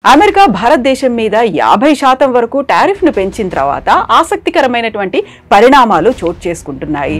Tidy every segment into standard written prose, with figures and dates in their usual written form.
America భారతదేశం మీద 50% వరకు టారిఫ్ను పెంచిన తర్వాత ఆసక్తికరమైనటువంటి పరిణామాలు చోటు చేసుకుంటున్నాయి.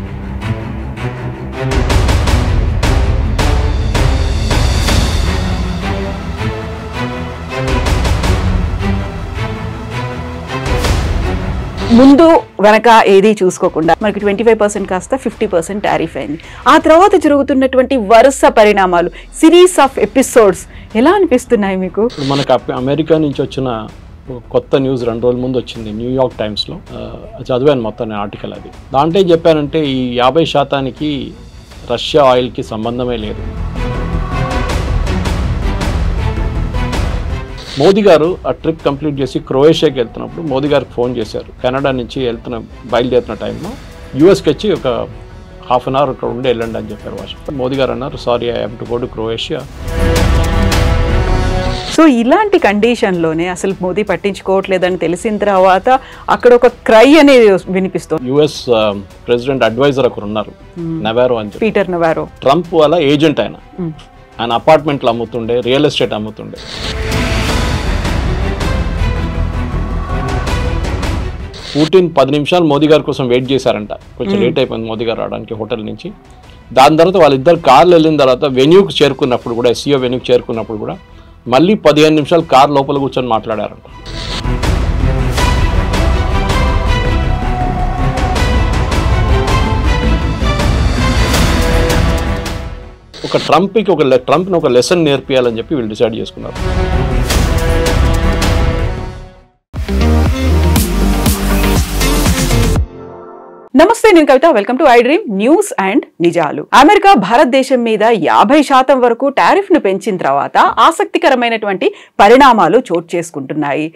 ముందు వెనక ఏది చూసుకోకుండా మనకి 25% కాస్త 50% టారిఫ్ అయింది. ఆ తర్వాత జరుగుతున్నటువంటి వరుస పరిణామాలు, సిరీస్ ఆఫ్ ఎపిసోడ్స్ ఎలా అనిపిస్తున్నాయి మీకు? మనకు అమెరికా నుంచి వచ్చిన కొత్త న్యూస్ 2 రోజుల ముందు వచ్చింది న్యూయార్క్ టైమ్స్లో. చదివాను మొత్తం ఆర్టికల్. అది దాంట్లో ఏం చెప్పానంటే ఈ 50% రష్యా ఆయిల్కి సంబంధమే లేదు. మోదీ గారు ఆ ట్రిప్ కంప్లీట్ చేసి క్రొయేషియాకి వెళ్తున్నప్పుడు మోదీ గారికి ఫోన్ చేశారు. కెనడా నుంచి బయలుదేరుతున్న టైంలో యూఎస్కి వచ్చి ఒక హాఫ్ అన్ అవర్ ఇక్కడ ఉండి వెళ్ళండి అని చెప్పారు వాషింగ్టన్. మోదీ గారు అన్నారు, sorry I have to go to Croatia. So ఇలాంటి కండిషన్లోనే అసలు మోదీ పట్టించుకోవట్లేదని తెలిసిన తర్వాత అక్కడ ఒక క్రై అనేది వినిపిస్తుంది. యుఎస్ ప్రెసిడెంట్ అడ్వైజర్ ఒకరు ఉన్నారు, నవారో అని చెప్పి, పీటర్ నవారో. ట్రంప్ వాళ్ళ ఏజెంట్. ఆయన అపార్ట్మెంట్లు అమ్ముతుండే, రియల్ ఎస్టేట్ అమ్ముతుండే. పుటిన్ 10 నిమిషాలు మోదీ గారి కోసం వెయిట్ చేశారంట. కొంచెం లేట్ అయిపోయింది మోదీ గారు రావడానికి హోటల్ నుంచి. దాని తర్వాత వాళ్ళిద్దరు కార్లు వెళ్ళిన తర్వాత వెన్యూకి చేరుకున్నప్పుడు కూడా, ఎస్సీఓ వెన్యూకి చేరుకున్నప్పుడు కూడా మళ్ళీ 15 నిమిషాలు కార్ లోపల కూర్చొని మాట్లాడారంట. ట్రంప్ని ఒక లెసన్ నేర్పియాలని చెప్పి వీళ్ళు డిసైడ్ చేసుకున్నారు. నమస్తే, నేను Kavitha. Welcome to I dream news and నిజాలు. అమెరికా భారతదేశం మీద 50% వరకు టారిఫ్ను పెంచిన తర్వాత ఆసక్తికరమైనటువంటి పరిణామాలు చోటు చేసుకుంటున్నాయి.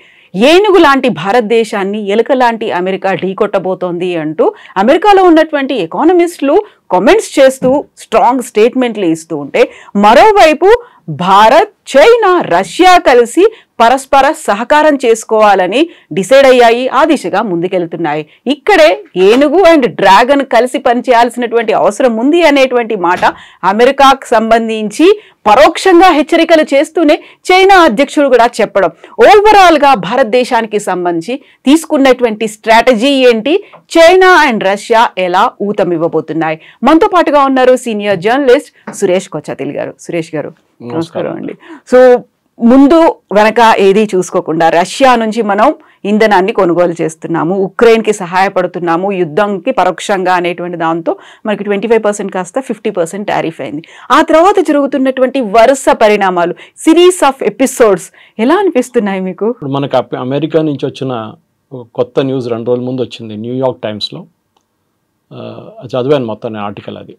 ఏనుగు లాంటి భారతదేశాన్ని ఎలుక లాంటి అమెరికా ఢీకొట్టబోతోంది అంటూ అమెరికాలో ఉన్నటువంటి ఎకానమిస్టులు కామెంట్స్ చేస్తూ స్ట్రాంగ్ స్టేట్మెంట్లు ఇస్తూ ఉంటే, మరోవైపు భారత్, చైనా, రష్యా కలిసి పరస్పర సహకారం చేసుకోవాలని డిసైడ్ అయ్యాయి. ఆ దిశగా ముందుకెళ్తున్నాయి. ఇక్కడే ఏనుగు అండ్ డ్రాగన్ కలిసి పనిచేయాల్సినటువంటి అవసరం ఉంది అనేటువంటి మాట అమెరికాకు సంబంధించి పరోక్షంగా హెచ్చరికలు చేస్తూనే చైనా అధ్యక్షుడు కూడా చెప్పడం. ఓవరాల్గా భారతదేశానికి సంబంధించి తీసుకున్నటువంటి స్ట్రాటజీ ఏంటి, చైనా అండ్ రష్యా ఎలా ఊతమివ్వబోతున్నాయి? మనతో పాటుగా ఉన్నారు సీనియర్ జర్నలిస్ట్ సురేష్ కొచ్చాతిల్ గారు. సురేష్ గారు నమస్కారం అండి. సో ముందు వెనక ఏది చూసుకోకుండా రష్యా నుంచి మనం ఇంధనాన్ని కొనుగోలు చేస్తున్నాము, ఉక్రెయిన్కి సహాయపడుతున్నాము, యుద్ధంకి పరోక్షంగా అనేటువంటి దాంతో మనకి 25% కాస్త 50% టారిఫ్ అయింది. ఆ తర్వాత జరుగుతున్నటువంటి వరుస పరిణామాలు, సిరీస్ ఆఫ్ ఎపిసోడ్స్ ఎలా అనిపిస్తున్నాయి మీకు? మనకు అమెరికా నుంచి వచ్చిన కొత్త న్యూస్ 2 రోజుల ముందు వచ్చింది న్యూయార్క్ టైమ్స్లో. చదివాను మొత్తం ఆర్టికల్. అది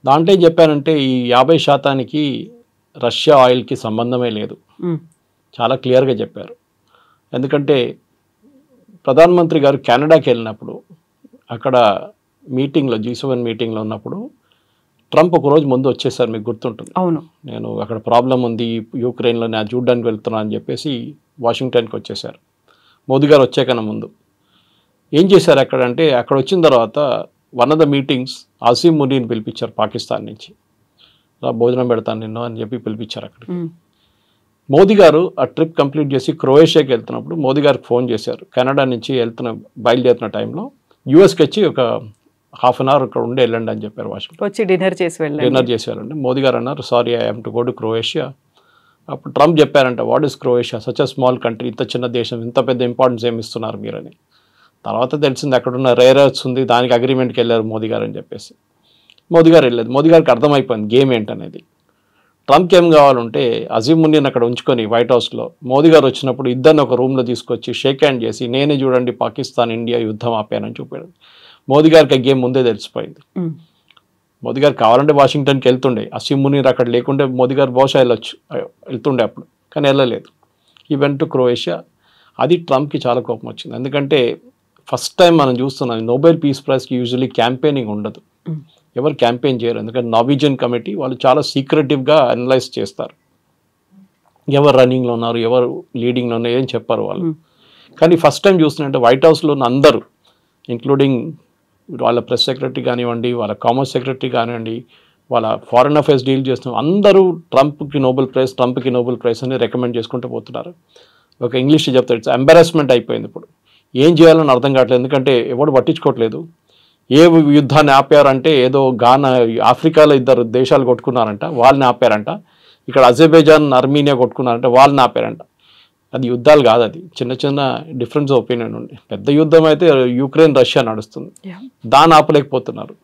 దాంట్లో ఏం చెప్పానంటే ఈ 50% రష్యా ఆయిల్కి సంబంధమే లేదు. చాలా క్లియర్గా చెప్పారు. ఎందుకంటే ప్రధానమంత్రి గారు కెనడాకి వెళ్ళినప్పుడు అక్కడ మీటింగ్లో, G7 మీటింగ్లో ఉన్నప్పుడు ట్రంప్ ఒక రోజు ముందు వచ్చేసారు, మీకు గుర్తుంటుంది. అవును, నేను అక్కడ ప్రాబ్లం ఉంది యూక్రెయిన్లో, నేను చూడడానికి వెళ్తున్నాను అని చెప్పేసి వాషింగ్టన్కి వచ్చేసారు. మోదీ గారు వచ్చాకన్నా ముందు ఏం చేశారు అక్కడ అంటే, అక్కడ వచ్చిన తర్వాత one of the meetings Asim మునీని పిలిపించారు పాకిస్తాన్ నుంచి. భోజనం పెడతాను నిన్ను అని చెప్పి పిలిపించారు అక్కడికి. మోదీ గారు ఆ ట్రిప్ కంప్లీట్ చేసి క్రొయేషియాకి వెళ్తున్నప్పుడు మోదీ గారికి ఫోన్ చేశారు. కెనడా నుంచి బయలుదేరుతున్న టైంలో యూఎస్కి వచ్చి ఒక హాఫ్ అన్ అవర్ ఇక్కడ ఉండి వెళ్ళండి అని చెప్పారు వాషింగ్టన్. వచ్చి డిన్నర్ చేసి వెళ్ళండి. మోదీ గారు అన్నారు, sorry I have to go to Croatia. అప్పుడు ట్రంప్ చెప్పారంట, what is Croatia, such a small country, ఇంత చిన్న దేశం, ఇంత పెద్ద ఇంపార్టెన్స్ ఏమి ఇస్తున్నారు మీరని. తర్వాత తెలిసింది అక్కడున్న రేర్ ఎర్త్స్ ఉంది, దానికి అగ్రిమెంట్కి వెళ్ళారు మోదీ గారు అని చెప్పేసి. మోదీ గారు వెళ్ళలేదు. మోదీ గారికి అర్థమైపోయింది గేమ్ ఏంటనేది. ట్రంప్కి ఏం కావాలంటే అజీమ్ మునీని అక్కడ ఉంచుకొని వైట్ హౌస్లో మోదీ గారు వచ్చినప్పుడు ఇద్దరిని ఒక రూమ్లో తీసుకొచ్చి షేక్ హ్యాండ్ చేసి, నేనే చూడండి పాకిస్తాన్ ఇండియా యుద్ధం ఆపానని చూపాడు. మోదీ గారికి ఆ గేమ్ ముందే తెలిసిపోయింది. మోదీ గారు కావాలంటే వాషింగ్టన్కి వెళ్తుండే, అజీమ్ మునీర్ అక్కడ లేకుంటే మోదీ గారు బహుశా వెళ్తుండే అప్పుడు, కానీ వెళ్ళలేదు. Event to Croatia. అది ట్రంప్కి చాలా కోపం వచ్చింది. ఎందుకంటే ఫస్ట్ టైం మనం చూస్తున్నాం నోబెల్ పీస్ ప్రైజ్కి యూజువల్లీ క్యాంపెయినింగ్ ఉండదు, ఎవరు క్యాంపెయిన్ చేయరు. ఎందుకంటే నార్వీజియన్ కమిటీ వాళ్ళు చాలా సీక్రెటివ్గా అనలైజ్ చేస్తారు, ఎవరు రన్నింగ్లో ఉన్నారు, ఎవరు లీడింగ్లో ఉన్నారు, ఏం చెప్పారు వాళ్ళు. కానీ ఫస్ట్ టైం చూస్తున్నట్టే వైట్ హౌస్లో ఉన్న అందరూ, ఇంక్లూడింగ్ వాళ్ళ ప్రెస్ సెక్రటరీ కానివ్వండి, వాళ్ళ కామర్స్ సెక్రటరీ కానివ్వండి, వాళ్ళ ఫారెన్ అఫైర్స్ డీల్ చేస్తున్న అందరూ ట్రంప్కి నోబెల్ ప్రైజ్ అని రికమెండ్ చేసుకుంటూ పోతున్నారు. ఒక ఇంగ్లీష్ చెప్తాడు, ఇట్స్ ఎంబారస్మెంట్ అయిపోయింది. ఇప్పుడు ఏం చేయాలని అర్థం కావట్లేదు, ఎందుకంటే ఎవడు పట్టించుకోవట్లేదు. ఏ యుద్ధాన్ని ఆపారంటే ఏదో ఆఫ్రికాలో 2 దేశాలు కొట్టుకున్నారంట, వాళ్ళని ఆపారంట. ఇక్కడ అజర్బైజాన్ ఆర్మీనియా కొట్టుకున్నారంటే వాళ్ళని ఆపారంట. అది యుద్ధాలు కాదు, అది చిన్న చిన్న డిఫరెన్స్ ఒపీనియన్ ఉంది. పెద్ద యుద్ధం అయితే యుక్రెయిన్ రష్యా నడుస్తుంది, దాన్ని ఆపలేకపోతున్నారు.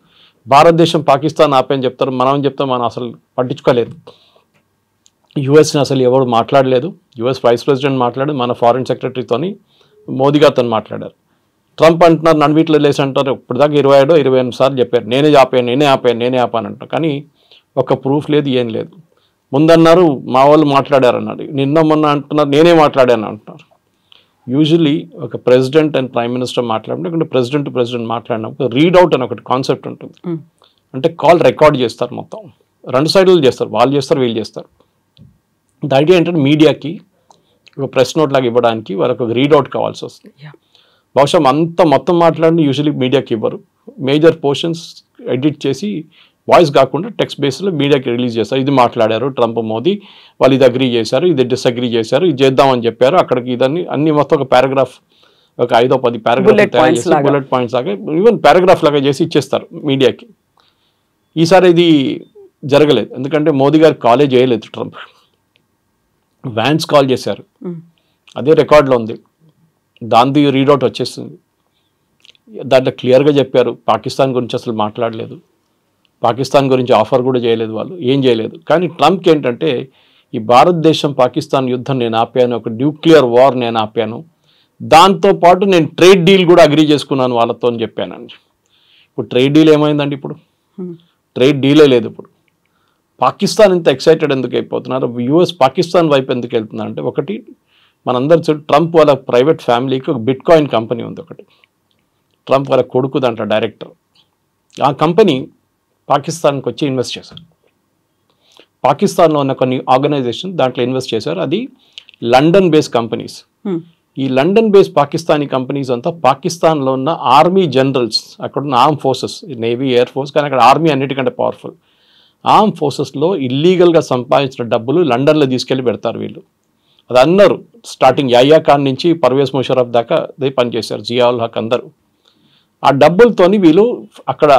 భారతదేశం పాకిస్తాన్ ఆపని చెప్తారు, మనం చెప్తాం మనం అసలు పట్టించుకోలేదు. యుఎస్ని అసలు ఎవరు మాట్లాడలేదు. యుఎస్ వైస్ ప్రెసిడెంట్ మాట్లాడు, మన ఫారిన్ సెక్రటరీతోని మోదీ గారితో మాట్లాడారు. ట్రంప్ అంటున్నారు, నన్వీట్లో లేసి అంటారు, ఇప్పటిదాకా 27 సార్లు చెప్పారు నేనే ఆపాను అంటారు. కానీ ఒక ప్రూఫ్ లేదు, ఏం లేదు. ముందన్నారు మా వాళ్ళు మాట్లాడారన్నారు, నిన్న మొన్న అంటున్నారు నేనే మాట్లాడాను అంటున్నారు. యూజువల్లీ ఒక ప్రెసిడెంట్ అండ్ ప్రైమ్ మినిస్టర్ మాట్లాడినప్పుడు ప్రెసిడెంట్ మాట్లాడినప్పుడు రీడౌట్ అని ఒకటి కాన్సెప్ట్ ఉంటుంది. అంటే కాల్ రికార్డ్ చేస్తారు, మొత్తం 2 సైడ్లు చేస్తారు, వాళ్ళు చేస్తారు వీళ్ళు చేస్తారు. ద ఐడియా ఏంటంటే మీడియాకి ఒక ప్రెస్ నోట్ లాగా ఇవ్వడానికి వాళ్ళకి ఒక రీడౌట్ కావాల్సి వస్తుంది. బహుశా మొత్తం మాట్లాడిన యూజువల్లీ మీడియాకి ఇవ్వరు. మేజర్ పోర్షన్స్ ఎడిట్ చేసి వాయిస్ కాకుండా టెక్స్ట్ బేస్లో మీడియాకి రిలీజ్ చేస్తారు. ఇది మాట్లాడారు ట్రంప్ మోదీ, వాళ్ళు ఇది అగ్రీ చేశారు, ఇది డిసగ్రీ చేశారు, ఇది చేద్దామని చెప్పారు, అక్కడికి ఇదని అన్ని మొత్తం ఒక పారాగ్రాఫ్, ఒక 5-10 పారాగ్రాఫ్ తయారు చేసి బుల్లెట్ పాయింట్స్ లాగా ఈవెన్ పారాగ్రాఫ్ లాగా చేసి ఇచ్చేస్తారు మీడియాకి. ఈసారి ఇది జరగలేదు, ఎందుకంటే మోదీ గారు కాలే చేయలేదు ట్రంప్. వ్యాన్స్ కాల్ చేశారు, అదే రికార్డులో ఉంది, దాంది రీడౌట్ వచ్చేస్తుంది. దాంట్లో క్లియర్గా చెప్పారు పాకిస్తాన్ గురించి అసలు మాట్లాడలేదు, పాకిస్తాన్ గురించి ఆఫర్ కూడా చేయలేదు, వాళ్ళు ఏం చేయలేదు. కానీ ట్రంప్కి ఏంటంటే ఈ భారతదేశం పాకిస్తాన్ యుద్ధం నేను ఆపాను, ఒక న్యూక్లియర్ వార్ నేను ఆపాను, దాంతోపాటు నేను ట్రేడ్ డీల్ కూడా అగ్రీ చేసుకున్నాను వాళ్ళతో అని చెప్పానండి. ఇప్పుడు ట్రేడ్ డీల్ ఏమైందండి? ఇప్పుడు ట్రేడ్ డీలే లేదు. ఇప్పుడు పాకిస్తాన్ ఇంత ఎక్సైటెడ్ ఎందుకు అయిపోతున్నారు, యుఎస్ పాకిస్తాన్ వైపు ఎందుకు వెళ్తున్నారు అంటే, ఒకటి మనందరూ చూడు, ట్రంప్ వాళ్ళ ప్రైవేట్ ఫ్యామిలీకి ఒక బిట్ కాయిన్ కంపెనీ ఉంది ఒకటి, ట్రంప్ వాళ్ళ కొడుకు దాంట్లో డైరెక్టర్. ఆ కంపెనీ పాకిస్తాన్కి వచ్చి ఇన్వెస్ట్ చేశారు. పాకిస్తాన్లో ఉన్న కొన్ని ఆర్గనైజేషన్ దాంట్లో ఇన్వెస్ట్ చేశారు. అది లండన్ బేస్డ్ కంపెనీస్. ఈ లండన్ బేస్డ్ పాకిస్తానీ కంపెనీస్ అంతా పాకిస్తాన్లో ఉన్న ఆర్మీ జనరల్స్, అక్కడ ఉన్న arm forces, navy, air force, కానీ అక్కడ ఆర్మీ అన్నిటికంటే పవర్ఫుల్. ఆర్మ్ ఫోర్సెస్లో ఇల్లీగల్గా సంపాదించిన డబ్బులు లండన్లో తీసుకెళ్ళి పెడతారు వీళ్ళు. అది అన్నారు స్టార్టింగ్ యాయ్యా ఖాన్ నుంచి పర్వేజ్ ముషరఫ్ దాకా అదే పనిచేశారు, జియా ఉల్ హక్ అందరూ. ఆ డబ్బులతోని వీళ్ళు అక్కడ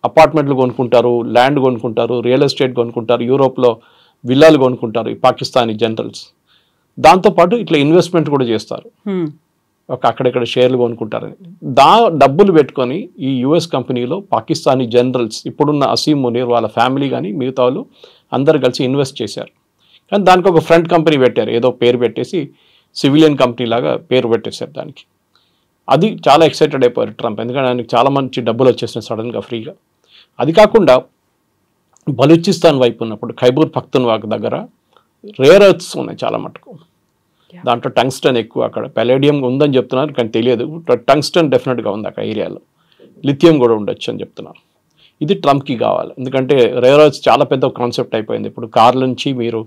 అపార్ట్మెంట్లు కొనుక్కుంటారు, ల్యాండ్ కొనుక్కుంటారు, రియల్ ఎస్టేట్ కొనుక్కుంటారు, యూరోప్లో విల్లాలు కొనుక్కుంటారు ఈ పాకిస్తానీ జనరల్స్. దాంతోపాటు ఇట్లా ఇన్వెస్ట్మెంట్ కూడా చేస్తారు, ఒక అక్కడెక్కడ షేర్లు కొనుక్కుంటారని. డబ్బులు పెట్టుకొని ఈ యుఎస్ కంపెనీలో పాకిస్తానీ జనరల్స్, ఇప్పుడున్న అసీం మునీర్ వాళ్ళ ఫ్యామిలీ కానీ మిగతా వాళ్ళు అందరు కలిసి ఇన్వెస్ట్ చేశారు. కానీ దానికి ఒక ఫ్రంట్ కంపెనీ పెట్టారు, ఏదో పేరు పెట్టేసి సివిలియన్ కంపెనీ లాగా పేరు పెట్టేశారు దానికి. అది చాలా ఎక్సైటెడ్ అయిపోయారు ట్రంప్, ఎందుకంటే ఆయనకి చాలా మంచి డబ్బులు వచ్చేసినాయి సడన్గా ఫ్రీగా. అది కాకుండా బలూచిస్తాన్ వైపు ఉన్నప్పుడు ఖైబర్ పఖ్తూన్ఖ్వా దగ్గర రేర్ ఎర్త్స్ ఉన్నాయి చాలా మటుకు. దాంట్లో టంగ్స్టన్ ఎక్కువ, అక్కడ పెలేడియం ఉందని చెప్తున్నారు కానీ తెలియదు. టంగ్స్టన్ డెఫినెట్గా ఉంది అక్కడ ఏరియాలో, లిథియం కూడా ఉండొచ్చు అని చెప్తున్నారు. ఇది ట్రంప్కి కావాలి, ఎందుకంటే రేర్ ఎర్త్స్ చాలా పెద్ద కాన్సెప్ట్ అయిపోయింది. ఇప్పుడు కార్ల నుంచి మీరు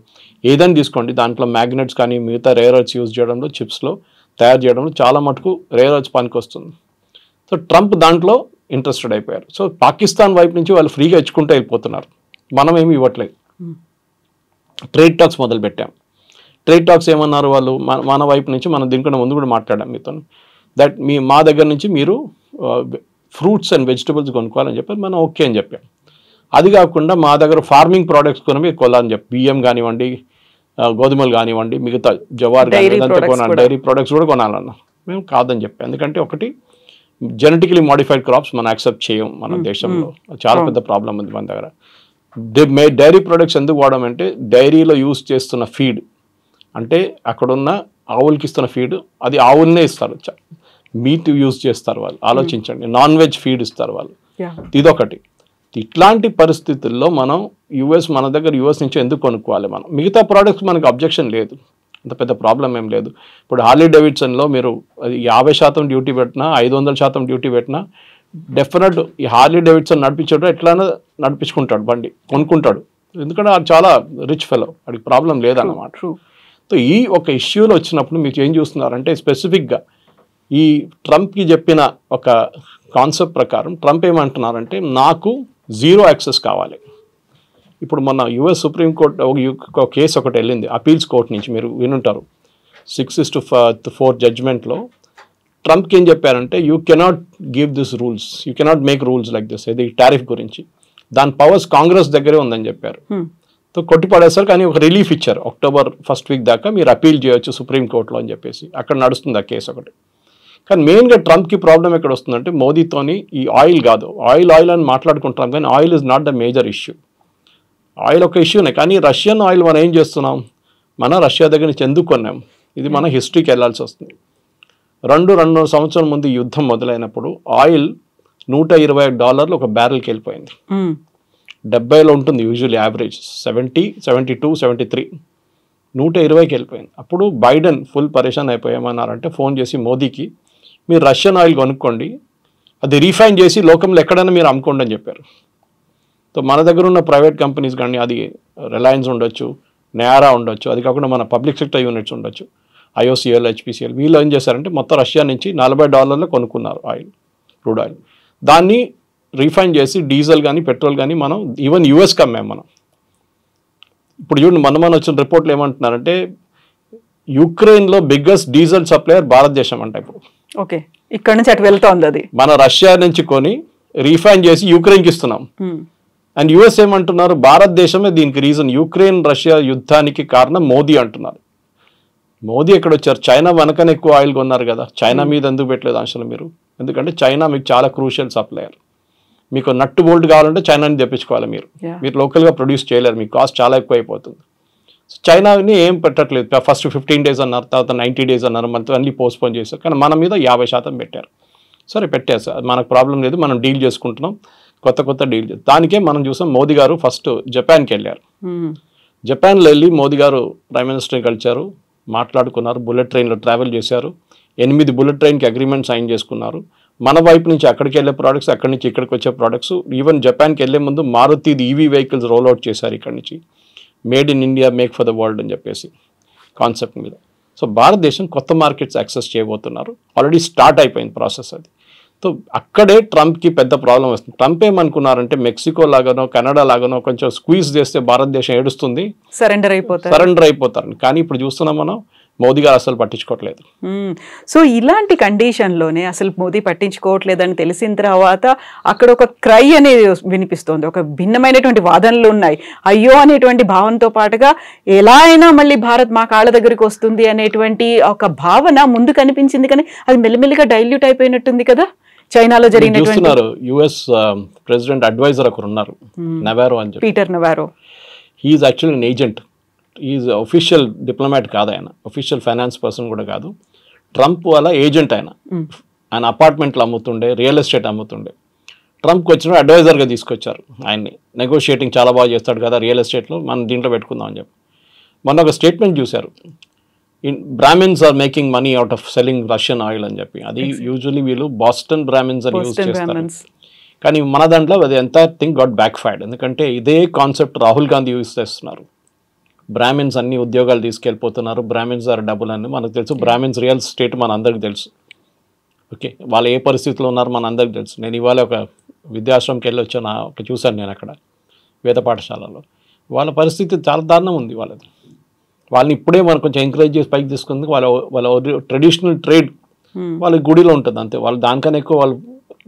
ఏదైనా తీసుకోండి, దాంట్లో మ్యాగ్నెట్స్ కానీ మిగతా రేర్ ఎర్త్స్ యూజ్ చేయడంలో, చిప్స్లో తయారు చేయడంలో చాలా మటుకు రేర్ ఎర్త్స్ పనికి వస్తుంది. సో ట్రంప్ దాంట్లో ఇంట్రెస్టెడ్ అయిపోయారు. సో పాకిస్తాన్ వైపు నుంచి వాళ్ళు ఫ్రీగా ఇచ్చుకుంటూ వెళ్ళిపోతున్నారు, మనం ఏమి ఇవ్వట్లేదు. ట్రేడ్ టాక్స్ మొదలుపెట్టాం. ట్రేడ్ టాక్స్ ఏమన్నారు వాళ్ళు, మన వైపు నుంచి మనం దీనికన్నా ముందు కూడా మాట్లాడాం మీతో, దట్ మా దగ్గర నుంచి మీరు ఫ్రూట్స్ అండ్ వెజిటబుల్స్ కొనుక్కోవాలని చెప్పి మనం ఓకే అని చెప్పాం. అది కాకుండా మా దగ్గర ఫార్మింగ్ ప్రోడక్ట్స్ కొని మీరు కొనాలని చెప్పి, బియ్యం కానివ్వండి, గోధుమలు కానివ్వండి, మిగతా జవార్ కొనాలి, డైరీ ప్రొడక్ట్స్ కూడా కొనాలన్నా మేము కాదని చెప్పాం. ఎందుకంటే ఒకటి జెనెటికలీ మోడిఫైడ్ క్రాప్స్ మనం యాక్సెప్ట్ చేయం మన దేశంలో, చాలా పెద్ద ప్రాబ్లం ఉంది మన దగ్గర. డైరీ ప్రొడక్ట్స్ ఎందుకు వాడమంటే, డైరీలో యూజ్ చేస్తున్న ఫీడ్ అంటే అక్కడున్న ఆవులకి ఇస్తున్న ఫీడ్, అది ఆవులనే ఇస్తారు, మీట్ యూజ్ చేస్తారు వాళ్ళు. ఆలోచించండి, నాన్ వెజ్ ఫీడ్ ఇస్తారు వాళ్ళు. ఇదొకటి. ఇట్లాంటి పరిస్థితుల్లో మనం మన దగ్గర యుఎస్ నుంచి ఎందుకు కొనుక్కోవాలి? మనం మిగతా ప్రోడక్ట్స్ మనకు అబ్జెక్షన్ లేదు, అంత పెద్ద ప్రాబ్లం ఏం లేదు. ఇప్పుడు హార్లీ డేవిడ్సన్లో మీరు 50% డ్యూటీ పెట్టినా, 500% డ్యూటీ పెట్టినా, డెఫినెట్ ఈ హార్లీ డేవిడ్సన్ నడిపించాడు ఎట్లయినా నడిపించుకుంటాడు, బండి కొనుక్కుంటాడు, ఎందుకంటే అది చాలా రిచ్ ఫెలో, వాడికి ప్రాబ్లం లేదన్నమాట. సో ఈ ఒక ఇష్యూలో వచ్చినప్పుడు మీరు ఏం చూస్తున్నారంటే, స్పెసిఫిక్గా ఈ ట్రంప్కి చెప్పిన ఒక కాన్సెప్ట్ ప్రకారం ట్రంప్ ఏమంటున్నారంటే, నాకు జీరో యాక్సెస్ కావాలి, ఇప్పుడు మొన్న యుఎస్ సుప్రీంకోర్టు ఒక కేసు ఒకటి వెళ్ళింది అపీల్స్ కోర్ట్ నుంచి, మీరు వినుంటారు. 6-4 జడ్జ్మెంట్లో ట్రంప్కి ఏం చెప్పారంటే you cannot give this rules, you cannot make rules like this, ఇది టారిఫ్ గురించి. దాని పవర్స్ కాంగ్రెస్ దగ్గరే ఉందని చెప్పారు. సో కొట్టిపడేస్తారు, కానీ ఒక రిలీఫ్ ఇచ్చారు. అక్టోబర్ 1st వీక్ దాకా మీరు అపీల్ చేయొచ్చు సుప్రీంకోర్టులో అని చెప్పేసి అక్కడ నడుస్తుంది ఆ కేసు ఒకటి. కానీ మెయిన్గా ట్రంప్కి ప్రాబ్లం ఎక్కడ వస్తుందంటే మోదీతోని ఈ ఆయిల్ కాదు, ఆయిల్ అని మాట్లాడుకుంటాం కానీ oil is not the major issue. Oil ఒక ఇష్యూనే, కానీ రష్యన్ ఆయిల్ మనం ఏం చేస్తున్నాం, మన రష్యా దగ్గర నుంచి ఎందుకు కొన్నాం, ఇది మన హిస్టరీకి వెళ్ళాల్సి వస్తుంది. 2 సంవత్సరాల ముందు యుద్ధం మొదలైనప్పుడు ఆయిల్ $120 ఒక బ్యారెల్కి వెళ్ళిపోయింది. 70లో ఉంటుంది యూజువల్లీ యావరేజ్, 70, 72, 73, 120కి వెళ్ళిపోయింది. అప్పుడు బైడెన్ ఫుల్ పరేషాన్ అయిపోయామన్నారంటే ఫోన్ చేసి మోదీకి మీరు రష్యన్ ఆయిల్ కొనుక్కోండి, అది రీఫైన్ చేసి లోకంలో ఎక్కడైనా మీరు అమ్ముకోండి అని చెప్పారు. సో మన దగ్గర ఉన్న ప్రైవేట్ కంపెనీస్ కానీ, అది రిలయన్స్ ఉండొచ్చు, నయారా ఉండొచ్చు, అది కాకుండా మన పబ్లిక్ సెక్టర్ యూనిట్స్ ఉండొచ్చు, IOCL, HPCL, వీళ్ళు ఏం చేశారంటే మొత్తం రష్యా నుంచి $40 కొనుక్కున్నారు ఆయిల్, క్రూడ్ ఆయిల్. దాన్ని రీఫైన్ చేసి డీజిల్ కానీ పెట్రోల్ కానీ మనం ఈవెన్ యూఎస్కి అమ్మాం మనం. ఇప్పుడు చూడండి మన వచ్చిన రిపోర్ట్లు ఏమంటున్నారంటే యుక్రెయిన్లో బిగ్గెస్ట్ డీజిల్ సప్లయర్ భారతదేశం అంట ఇప్పుడు. ఓకే, ఇక్కడ నుంచి అటు వెళ్తోంది అది. మన రష్యా నుంచి కొని రీఫైన్ చేసి యుక్రెయిన్కి ఇస్తున్నాం. అండ్ యుఎస్ ఏమంటున్నారు, భారతదేశమే దీనికి రీజన్, యుక్రెయిన్ రష్యా యుద్ధానికి కారణం మోదీ అంటున్నారు. మోదీ ఎక్కడ వచ్చారు, చైనా వెనకనే ఎక్కువ ఆయిల్ కొన్నారు కదా, చైనా మీద ఎందుకు పెట్టలేదు ఆంక్షలు మీరు? ఎందుకంటే చైనా మీకు చాలా క్రూషియల్ సప్లయర్. మీకు నట్టు బోల్ట్ కావాలంటే చైనాని తెప్పించుకోవాలి, మీరు లోకల్గా ప్రొడ్యూస్ చేయలేరు, మీకు కాస్ట్ చాలా ఎక్కువ అయిపోతుంది. చైనాని ఏం పెట్టట్లేదు, ఫస్ట్ 15 days అన్నారు, తర్వాత 90 days అన్నారు, మనతో అన్ని పోస్ట్పోన్ చేశారు. కానీ మన మీద 50% పెట్టారు. సరే పెట్టారు సార్, మనకు ప్రాబ్లం లేదు, మనం డీల్ చేసుకుంటున్నాం, కొత్త డీల్ చేస్తాం. దానికే మనం చూసాం మోదీ గారు ఫస్ట్ జపాన్కి వెళ్ళారు. జపాన్లో వెళ్ళి మోదీ గారు ప్రైమ్ మినిస్టర్ని కలిశారు, మాట్లాడుకున్నారు, బుల్లెట్ ట్రైన్లో ట్రావెల్ చేశారు, 8 బుల్లెట్ ట్రైన్కి అగ్రిమెంట్ సైన్ చేసుకున్నారు. మన వైపు నుంచి అక్కడికి వెళ్ళే ప్రోడక్ట్స్, అక్కడి నుంచి ఇక్కడికి వచ్చే ప్రోడక్ట్స్, ఈవెన్ జపాన్కి వెళ్ళే ముందు Maruti EV vehicles roll out చేశారు ఇక్కడి నుంచి, made in India make for the world అని చెప్పేసి కాన్సెప్ట్ మీద. సో భారతదేశం కొత్త మార్కెట్స్ యాక్సెస్ చేయబోతున్నారు, ఆల్రెడీ స్టార్ట్ అయిపోయింది ప్రాసెస్ అది. సో అక్కడే ట్రంప్కి పెద్ద ప్రాబ్లం వస్తుంది. ట్రంప్ ఏమనుకున్నారంటే మెక్సికో లాగానో కెనడా లాగానో కొంచెం స్క్వీజ్ చేస్తే భారతదేశం ఏడుస్తుంది, సరెండర్ అయిపోతారు. కానీ ఇప్పుడు చూస్తున్నాం మనం మోదీ గారు అసలు పట్టించుకోవట్లేదు. సో ఇలాంటి కండిషన్లోనే అసలు మోదీ పట్టించుకోవట్లేదని తెలిసిన తర్వాత అక్కడ ఒక క్రై అనేది వినిపిస్తోంది, ఒక భిన్నమైనటువంటి వాదనలు ఉన్నాయి. అయ్యో అనేటువంటి భావనతో పాటుగా ఎలా అయినా మళ్ళీ భారత్ మా కాళ్ళ దగ్గరికి వస్తుంది అనేటువంటి ఒక భావన ముందు కనిపించింది, కానీ అది మెల్లిమెల్లిగా డైల్యూట్ అయిపోయినట్టుంది కదా. చైనాలో జరిగినటువంటి యుఎస్ ప్రెసిడెంట్ అడ్వైజర్ ఒకరు ఉన్నారు, నవారో అని చెప్పి, Peter Navarro. He's actually an agent, is official diplomat కాదు ఆయన, అఫీషియల్ ఫైనాన్స్ పర్సన్ కూడా కాదు. ట్రంప్ వాళ్ళ ఏజెంట్ ఆయన అపార్ట్మెంట్లు అమ్ముతుండే, రియల్ ఎస్టేట్ అమ్ముతుండే. ట్రంప్కి వచ్చిన అడ్వైజర్గా తీసుకొచ్చారు ఆయన్ని, నెగోషియేటింగ్ చాలా బాగా చేస్తాడు కదా రియల్ ఎస్టేట్లో, మనం దీంట్లో పెట్టుకుందాం అని చెప్పి. మొన్న ఒక స్టేట్మెంట్ చూశారు, Brahmins are making money out of selling Russian oil అని చెప్పి. అది యూజువలీ వీళ్ళు బాస్టన్ బ్రాహ్మిన్స్ అని యూజ్ చేస్తారు, కానీ మన దాంట్లో అది ఎంత థింగ్ గాట్ బ్యాక్ ఫైర్డ్. ఎందుకంటే ఇదే కాన్సెప్ట్ రాహుల్ గాంధీ యూజ్ చేస్తున్నారు. బ్రాహ్మిన్స్ అన్ని ఉద్యోగాలు తీసుకెళ్ళిపోతున్నారు, బ్రాహ్మిన్స్ ఆర్ డబ్బులు అని మనకు తెలుసు. బ్రాహ్మిన్స్ రియల్ ఎస్టేట్ మన అందరికి తెలుసు. ఓకే, వాళ్ళు ఏ పరిస్థితిలో ఉన్నారు మన అందరికి తెలుసు. నేను ఇవాళ ఒక విద్యాశ్రమంకి వెళ్ళి వచ్చాను, చూశాను నేను అక్కడ వేద పాఠశాలలో. వాళ్ళ పరిస్థితి చాలా దారుణం ఉంది వాళ్ళది. వాళ్ళని ఇప్పుడే మనం కొంచెం ఎంకరేజ్ చేసి పైకి తీసుకుంది. వాళ్ళ ట్రెడిషనల్ ట్రేడ్ వాళ్ళ గుడిలో ఉంటుంది అంతే, వాళ్ళు దానికన్నా ఎక్కువ వాళ్ళు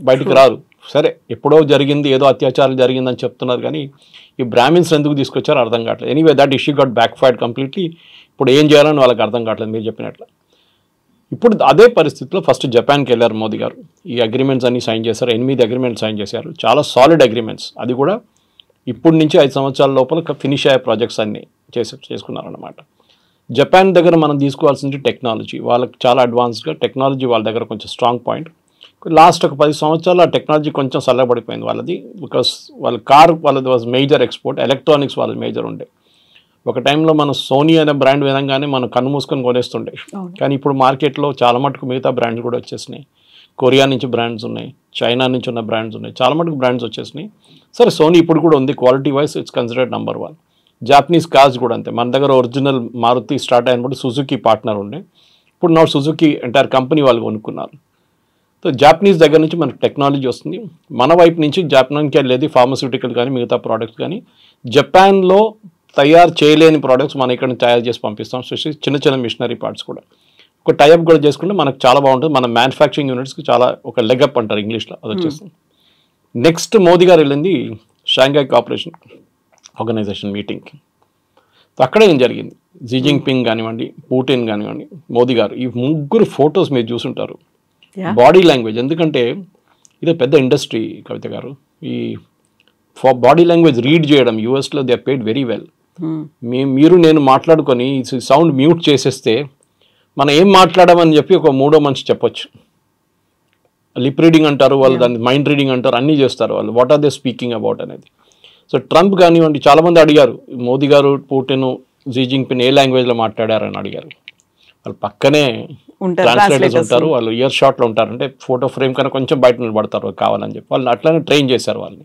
బయటకు రారు. సరే ఎప్పుడో జరిగింది, ఏదో అత్యాచారం జరిగిందని చెప్తున్నారు, కానీ ఈ బ్రాహ్మిన్స్ ఎందుకు తీసుకొచ్చారో అర్థం కావట్లేదు. Anyway that issue got back fired completely. ఇప్పుడు ఏం చేయాలని వాళ్ళకి అర్థం కావట్లేదు మీరు చెప్పినట్లు. ఇప్పుడు అదే పరిస్థితిలో ఫస్ట్ జపాన్కి వెళ్ళారు మోదీ గారు, ఈ అగ్రిమెంట్స్ అన్ని సైన్ చేశారు, 8 అగ్రిమెంట్స్ సైన్ చేశారు, చాలా సాలిడ్ అగ్రిమెంట్స్. అది కూడా ఇప్పుడు నుంచి 5 సంవత్సరాల లోపల ఫినిష్ అయ్యే ప్రాజెక్ట్స్ అన్ని చేసుకున్నారన్నమాట. జపాన్ దగ్గర మనం తీసుకోవాల్సింది టెక్నాలజీ, వాళ్ళకి చాలా అడ్వాన్స్గా టెక్నాలజీ వాళ్ళ దగ్గర కొంచెం స్ట్రాంగ్ పాయింట్. లాస్ట్ ఒక 10 సంవత్సరాలు ఆ టెక్నాలజీ కొంచెం చల్లబడిపోయింది వాళ్ళది, బికాస్ వాళ్ళ వాళ్ళది వాజ్ మేజర్ ఎక్స్పోర్ట్, ఎలక్ట్రానిక్స్ వాళ్ళది మేజర్ ఉండే. ఒక టైంలో మనం సోనీ అనే బ్రాండ్ వినంగానే మనం కన్ను మూసుకొని కొనేస్తుండే, కానీ ఇప్పుడు మార్కెట్లో చాలా మటుకు మిగతా బ్రాండ్స్ కూడా వచ్చేసినాయి. కొరియా నుంచి బ్రాండ్స్ ఉన్నాయి, చైనా నుంచి ఉన్న బ్రాండ్స్ ఉన్నాయి, చాలా మటుకు బ్రాండ్స్ వచ్చేసినాయి. సరే సోనీ ఇప్పుడు కూడా ఉంది, quality wise it's considered number 1. Japanese cars కూడా అంతే, మన దగ్గర ఒరిజినల్ మారుతి స్టార్ట్ అయినప్పుడు సుజుకి పార్ట్నర్ ఉండే, ఇప్పుడు నా సుజుకి ఎంటైర్ కంపెనీ వాళ్ళు కొనుక్కున్నారు. సో జాపనీస్ దగ్గర నుంచి మనకు టెక్నాలజీ వస్తుంది, మన వైపు నుంచి జాపనానికి వెళ్ళేది ఫార్మస్యూటికల్ కానీ మిగతా ప్రోడక్ట్స్ కానీ జపాన్లో తయారు చేయలేని ప్రోడక్ట్స్ మనం ఇక్కడ తయారు చేసి పంపిస్తాం, స్పెషల్లీ చిన్న చిన్న మిషనరీ పార్ట్స్ కూడా. ఒక టైప్ కూడా చేసుకుంటే మనకు చాలా బాగుంటుంది, మన మ్యానుఫ్యాక్చరింగ్ యూనిట్స్కి చాలా ఒక లెగప్ అంటారు ఇంగ్లీష్లో, అది వచ్చేస్తుంది. నెక్స్ట్ మోదీ గారు వెళ్ళింది షాంఘై కోఆపరేషన్ ఆర్గనైజేషన్ మీటింగ్కి. సో అక్కడ ఏం జరిగింది, జీ జిన్పింగ్ కానివ్వండి, పుటిన్ కానివ్వండి, మోదీ గారు, ఈ ముగ్గురు ఫొటోస్ మీరు చూసుంటారు. బాడీ లాంగ్వేజ్, ఎందుకంటే ఇది పెద్ద ఇండస్ట్రీ కవిత గారు, ఈ బాడీ లాంగ్వేజ్ రీడ్ చేయడం యూఎస్లో they are paid very well. మీరు నేను మాట్లాడుకొని సౌండ్ మ్యూట్ చేసేస్తే మనం ఏం మాట్లాడమని చెప్పి ఒక మూడో మనిషి చెప్పొచ్చు. లిప్ రీడింగ్ అంటారు వాళ్ళు, దాన్ని మైండ్ రీడింగ్ అంటారు, అన్నీ చేస్తారు వాళ్ళు, what are they speaking about అనేది. సో ట్రంప్ కానివ్వండి, చాలామంది అడిగారు మోదీ గారు పుటిన్ జీ జిన్పింగ్ ఏ లాంగ్వేజ్లో మాట్లాడారని అడిగారు. వాళ్ళు పక్కనే ట్రాన్స్లేటర్స్ ఉంటారు, వాళ్ళు ఇయర్ షాట్లో ఉంటారు, అంటే ఫోటో ఫ్రేమ్ కన్నా కొంచెం బయట నిలబడతారు కావాలని చెప్పి వాళ్ళని అట్లానే ట్రైన్ చేశారు వాళ్ళని.